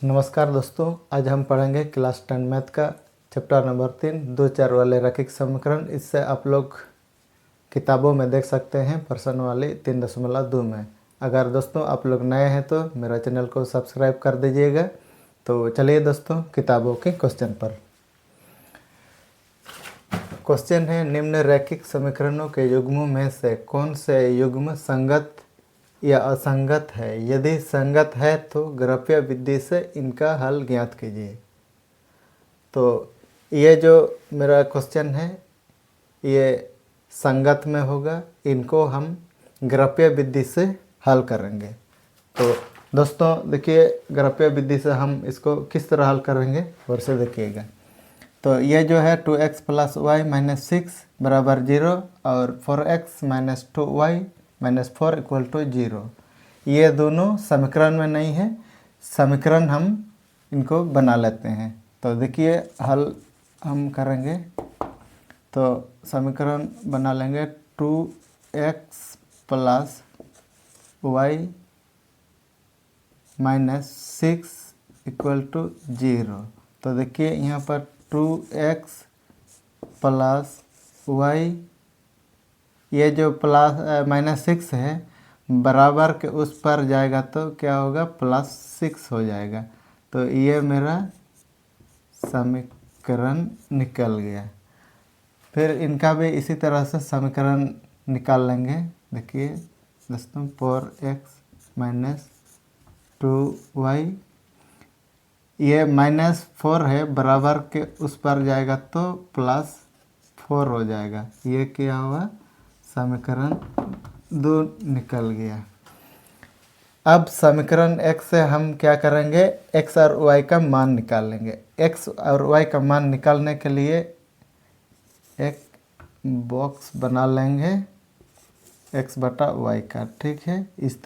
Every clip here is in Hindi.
नमस्कार दोस्तों, आज हम पढ़ेंगे क्लास 10 मैथ का चैप्टर नंबर 3 दो चार वाले रैखिक समीकरण। इससे आप लोग किताबों में देख सकते हैं प्रश्न वाली 3.2 में। अगर दोस्तों आप लोग नए हैं तो मेरा चैनल को सब्सक्राइब कर दीजिएगा। तो चलिए दोस्तों किताबों के क्वेश्चन पर। क्वेश्चन है, निम्न रैखिक समीकरणों के युग्मों में से कौन से युग्म संगत या असंगत है? यदि संगत है तो ग्राफीय विधि से इनका हल ज्ञात कीजिए। तो ये जो मेरा क्वेश्चन है ये संगत में होगा, इनको हम ग्राफीय विधि से हल करेंगे। तो दोस्तों देखिए, ग्राफीय विधि से हम इसको किस तरह हल करेंगे और से देखिएगा। तो ये जो है 2x + y - 6 = 0 और 4x - 2y - 4 = 0। ये दोनों समीकरण में नहीं है, समीकरण हम इनको बना लेते हैं। तो देखिए हल हम करेंगे। तो समीकरण बना लेंगे 2x + y - 6 = 0। तो देखिए यहाँ पर 2x + y, ये जो -6 है बराबर के उस पर जाएगा तो क्या होगा, +6 हो जाएगा। तो ये मेरा समीकरण निकल गया। फिर इनका भी इसी तरह से समीकरण निकाल लेंगे। देखिए दोस्तों 4x - 2y, ये -4 है बराबर के उस पर जाएगा तो +4 हो जाएगा। ये क्या हुआ, समीकरण 2 निकल गया। अब समीकरण x से हम क्या करेंगे, x और y का मान निकाल लेंगे। x और y का मान निकालने के लिए एक बॉक्स बना लेंगे x/y का, ठीक है। इस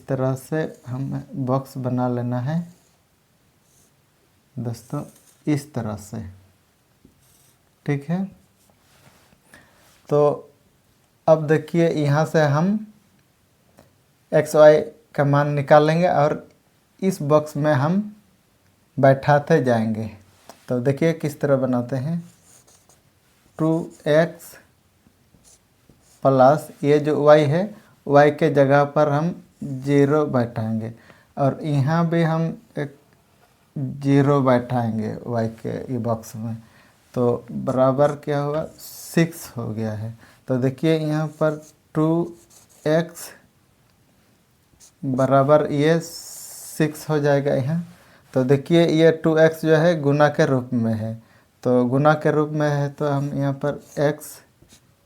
तरह से हम बॉक्स बना लेना है दोस्तों, इस तरह से, ठीक है। तो अब देखिए यहाँ से हम x y का मान निकाल लेंगे और इस बॉक्स में हम बैठाते जाएंगे। तो देखिए किस तरह बनाते हैं। 2x प्लस ये जो y है, y के जगह पर हम 0 बैठाएंगे और यहाँ भी हम एक 0 बैठाएंगे y के ये बॉक्स में। तो बराबर क्या हुआ, 6 हो गया है। तो देखिए यहाँ पर 2x बराबर ये 6 हो जाएगा यहाँ। तो देखिए ये 2x जो है गुना के रूप में है, तो गुना के रूप में है तो हम यहाँ पर x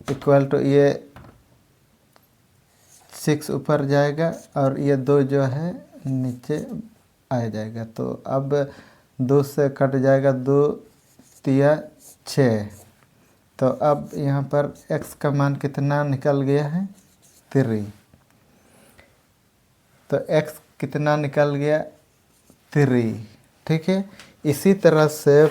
= ये 6 ऊपर जाएगा और ये 2 जो है नीचे आ जाएगा। तो अब 2 से कट जाएगा, 2 तिया 6। तो अब यहाँ पर x का मान कितना निकल गया है, 3। तो x कितना निकल गया, 3, ठीक है। इसी तरह से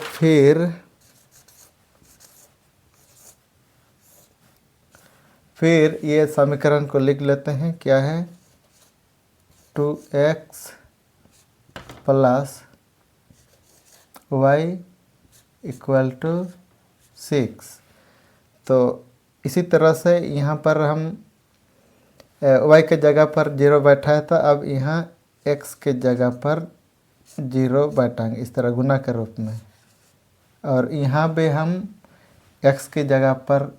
फिर ये समीकरण को लिख लेते हैं। क्या है, 2x + y = 6। तो इसी तरह से यहाँ पर हम y के जगह पर 0 बैठा है, तो अब यहाँ x के जगह पर 0 बैठाएंगे इस तरह गुना के रूप में। और यहाँ भी हम x की जगह पर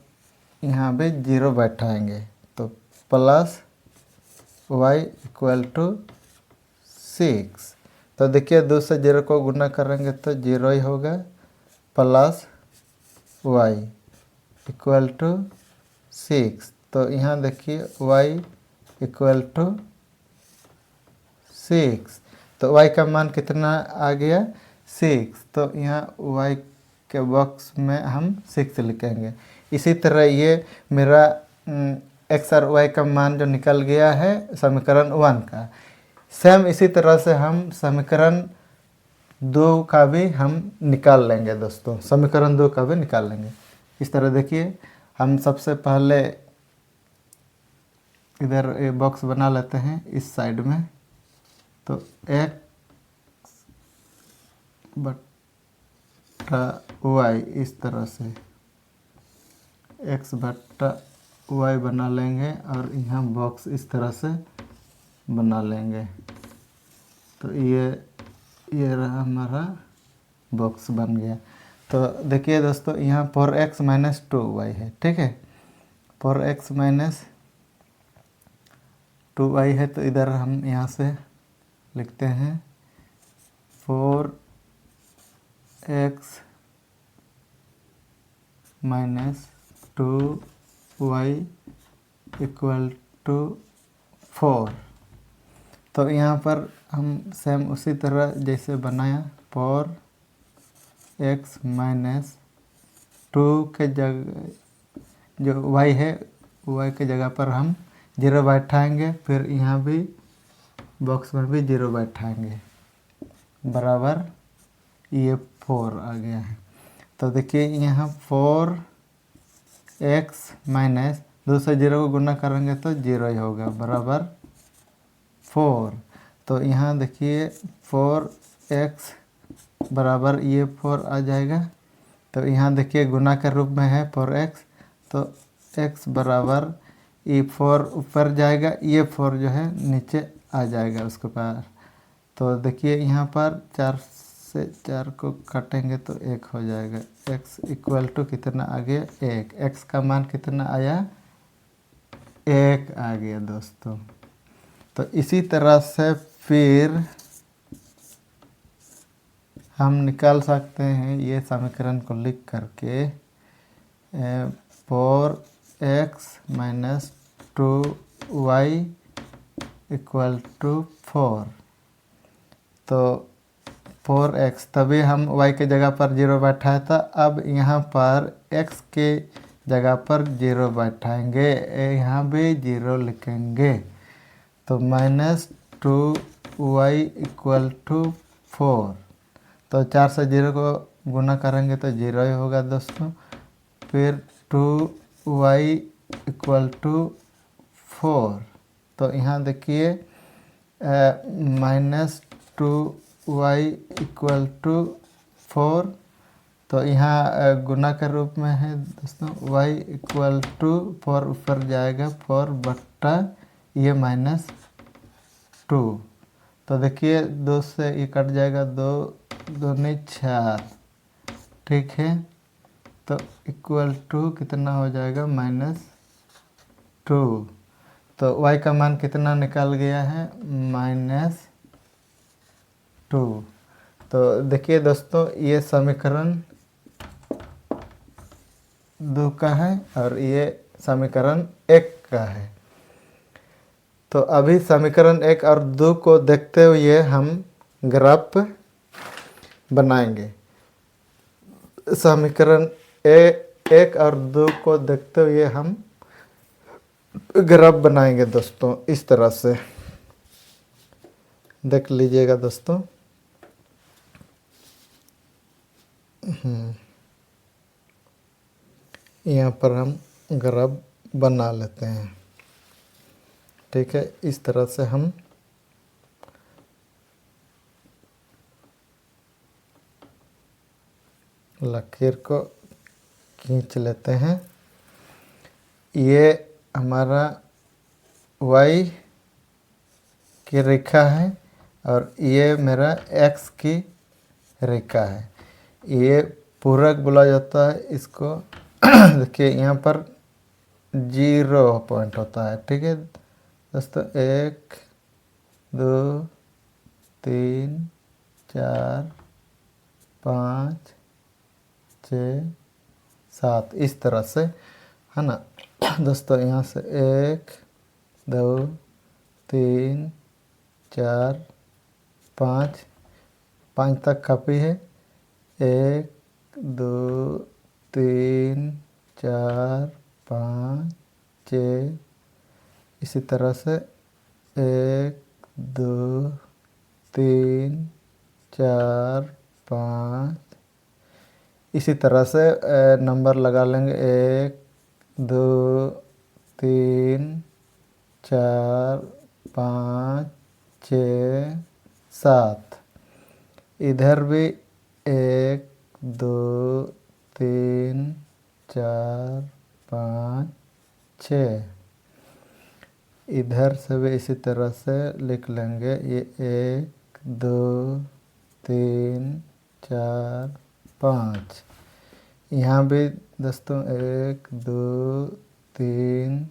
यहाँ भी 0 बैठाएंगे। तो +y = 6। तो देखिए 2 से 0 को गुना करेंगे तो 0 ही होगा, +y = 6। तो यहाँ देखिए y = 6। तो y का मान कितना आ गया, 6। तो यहाँ y के बॉक्स में हम 6 लिखेंगे। इसी तरह ये मेरा x और y का मान जो निकल गया है समीकरण 1 का, सेम इसी तरह से हम समीकरण 2 का भी हम निकाल लेंगे दोस्तों। समीकरण 2 का भी निकाल लेंगे। इस तरह देखिए, हम सबसे पहले इधर बॉक्स बना लेते हैं इस साइड में। तो x बट्टा y इस तरह से x बट्टा y बना लेंगे और यहाँ बॉक्स इस तरह से बना लेंगे। तो ये रहा हमारा बॉक्स बन गया। तो देखिए दोस्तों, यहाँ 4x माइनस 2y है, ठीक है। 4x माइनस 2y है, तो इधर हम यहाँ से लिखते हैं 4x minus 2y equal to 4। तो यहाँ पर हम सेम उसी तरह जैसे बनाया, 4x माइनस 2 के जगह जो y है, y के जगह पर हम 0 बैठाएंगे, फिर यहाँ भी बॉक्स में भी 0 बैठाएंगे, बराबर ये 4 आ गया है। तो देखिए यहाँ 4x माइनस 2 से 0 को गुना करेंगे तो 0 ही होगा, बराबर 4। तो यहाँ देखिए 4x बराबर ये 4 आ जाएगा। तो यहाँ देखिए गुना के रूप में है 4x, तो x बराबर ये 4 ऊपर जाएगा, ये 4 जो है नीचे आ जाएगा उसके पार। तो देखिए यहाँ पर 4 से 4 को काटेंगे तो 1 हो जाएगा। x इक्वल टू कितना आ गया, 1। x का मान कितना आया, 1 आ गया दोस्तों। तो इसी तरह से फिर हम निकाल सकते हैं ये समीकरण को लिख करके 4x minus 2y equal to 4। तो 4x, तभी हम y के जगह पर 0 बैठाया था, अब यहाँ पर x के जगह पर 0 बैठाएंगे, यहाँ भी 0 लिखेंगे। तो माइनस 2y इक्वल टू 4। तो 4 से 0 को गुना करेंगे तो 0 ही होगा दोस्तों। फिर 2y इक्वल टू 4। तो यहाँ देखिए माइनस 2y इक्वल टू 4। तो यहाँ गुना के रूप में है दोस्तों, y इक्वल टू 4 ऊपर जाएगा, 4 बट्टा ये माइनस 2। तो देखिए 2 से ये कट जाएगा, 2 दूनी 4, ठीक है। तो इक्वल टू कितना हो जाएगा, माइनस 2। तो y का मान कितना निकल गया है, माइनस 2। तो देखिए दोस्तों, ये समीकरण 2 का है और ये समीकरण 1 का है। तो अभी समीकरण 1 और 2 को देखते हुए हम ग्राफ बनाएंगे। समीकरण 1 और 2 को देखते हुए हम ग्राफ बनाएंगे दोस्तों, इस तरह से देख लीजिएगा दोस्तों। यहाँ पर हम ग्राफ बना लेते हैं, ठीक है। इस तरह से हम लकीर को खींच लेते हैं। ये हमारा y की रेखा है और ये मेरा x की रेखा है। ये पूरक बोला जाता है इसको। देखिए यहाँ पर 0 पॉइंट होता है, ठीक है दोस्तों। 1 2 3 4 5 6 7 इस तरह से, है ना दोस्तों। यहाँ से 1 2 3 4 5 तक काफ़ी है। 1 2 3 4 5 6 इसी तरह से 1 2 3 4 5 इसी तरह से नंबर लगा लेंगे। 1 2 3 4 5 6 7, इधर भी 1 2 3 4 5 6, इधर से भी इसी तरह से लिख लेंगे। ये 1 2 3 4 5, यहाँ भी दोस्तों 1 2 3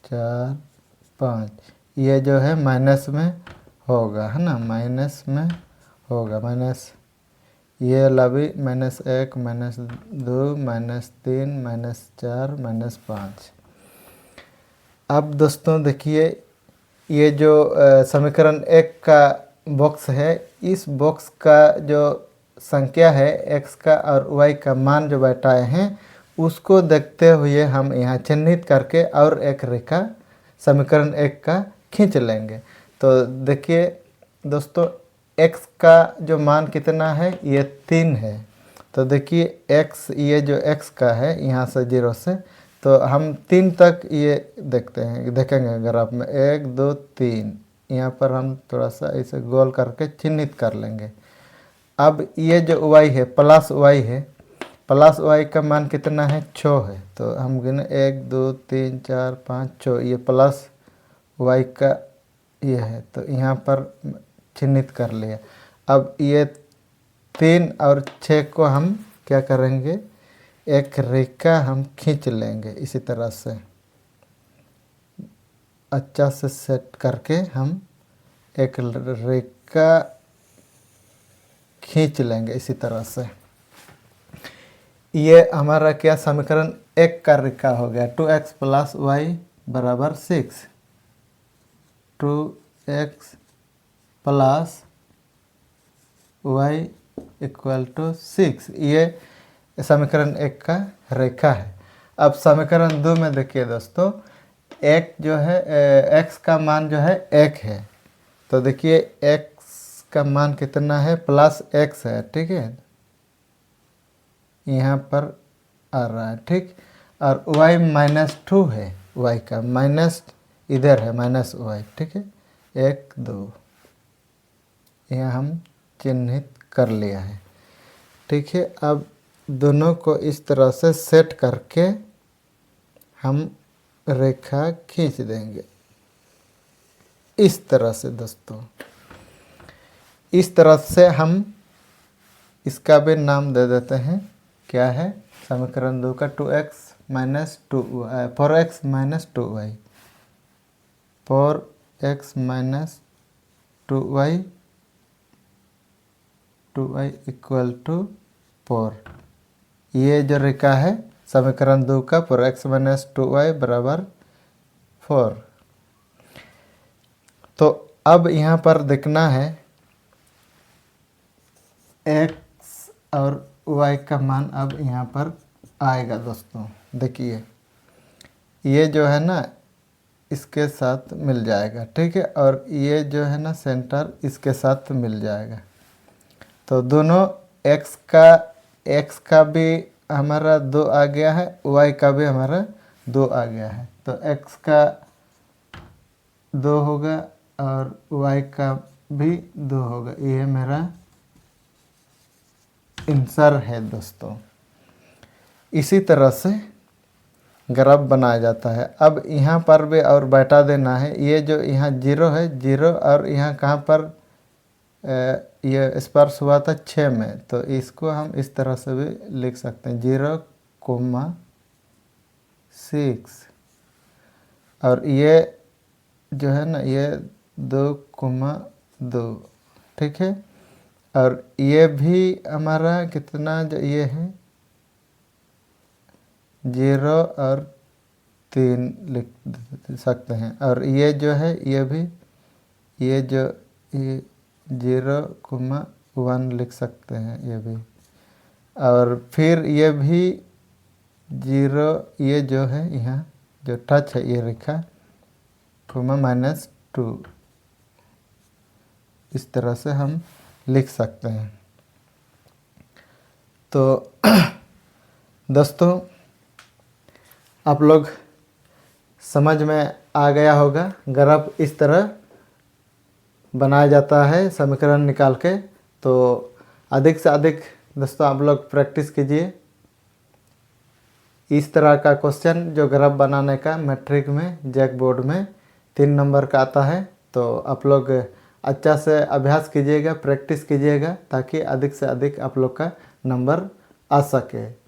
4 5, ये जो है माइनस में होगा, है ना, माइनस में होगा, माइनस ये वाला भी -1 -2 -3 -4 -5। अब दोस्तों देखिए, ये जो समीकरण 1 का बॉक्स है, इस बॉक्स का जो संख्या है x का और y का मान जो बैठाए हैं, उसको देखते हुए हम यहाँ चिन्हित करके और एक रेखा समीकरण 1 का खींच लेंगे। तो देखिए दोस्तों, x का जो मान कितना है, ये 3 है। तो देखिए x, ये जो x का है यहाँ से 0 से, तो हम 3 तक ये देखेंगे ग्राफ में, 1 2 3, यहाँ पर हम थोड़ा सा इसे गोल करके चिन्हित कर लेंगे। अब ये जो y है, प्लस y है, प्लस y का मान कितना है, 6 है। तो हम गिने 1 2 3 4 5 6, ये प्लस y का ये है, तो यहाँ पर चिन्हित कर लिया। अब ये 3 और 6 को हम क्या करेंगे, एक रेखा हम खींच लेंगे इसी तरह से, अच्छा से सेट करके हम एक रेखा खींच लेंगे इसी तरह से। ये हमारा क्या समीकरण 1 का रेखा हो गया। 2x + y = 6, 2x + y = 6, ये समीकरण 1 का रेखा है। अब समीकरण 2 में देखिए दोस्तों, एक जो है x का मान जो है 1 है। तो देखिए x का मान कितना है, +x है, ठीक है, यहाँ पर आ रहा है, ठीक। और y -2 है, y का माइनस इधर है, -y, ठीक है, 1 2, यहाँ हम चिन्हित कर लिया है, ठीक है। अब दोनों को इस तरह से सेट करके हम रेखा खींच देंगे इस तरह से दोस्तों। इस तरह से हम इसका भी नाम दे देते हैं, क्या है, समीकरण 2 का 4x - 2y, 4x - 2y, 2y = 4, ये जो रेखा है समीकरण 2 का, 4x - 2y = 4। तो अब यहाँ पर देखना है x और y का मान अब यहाँ पर आएगा दोस्तों। देखिए ये जो है ना, इसके साथ मिल जाएगा, ठीक है, और ये जो है ना सेंटर, इसके साथ मिल जाएगा। तो दोनों x का भी हमारा 2 आ गया है, y का भी हमारा 2 आ गया है। तो x का 2 होगा और y का भी 2 होगा, ये मेरा आंसर है दोस्तों। इसी तरह से ग्राफ बनाया जाता है। अब यहाँ पर भी और बैठा देना है, ये जो यहाँ 0 है, 0, और यहाँ कहाँ पर ये स्पर्श हुआ था 6 में, तो इसको हम इस तरह से भी लिख सकते हैं, 0,6, और ये जो है ना, ये 2,2, ठीक है। और ये भी हमारा कितना, जो ये है 0 और 3 लिख सकते हैं। और ये जो है, ये भी, ये जो ये 0,1 लिख सकते हैं, ये भी। और फिर ये भी 0, ये जो है यहाँ जो टच है, ये रेखा, -2, इस तरह से हम लिख सकते हैं। तो दोस्तों, आप लोग समझ में आ गया होगा, ग्राफ इस तरह बनाया जाता है समीकरण निकाल के। तो अधिक से अधिक दोस्तों आप लोग प्रैक्टिस कीजिए। इस तरह का क्वेश्चन जो ग्राफ बनाने का मैट्रिक में जैक बोर्ड में 3 नंबर का आता है। तो आप लोग अच्छा से अभ्यास कीजिएगा, प्रैक्टिस कीजिएगा, ताकि अधिक से अधिक आप लोग का नंबर आ सके।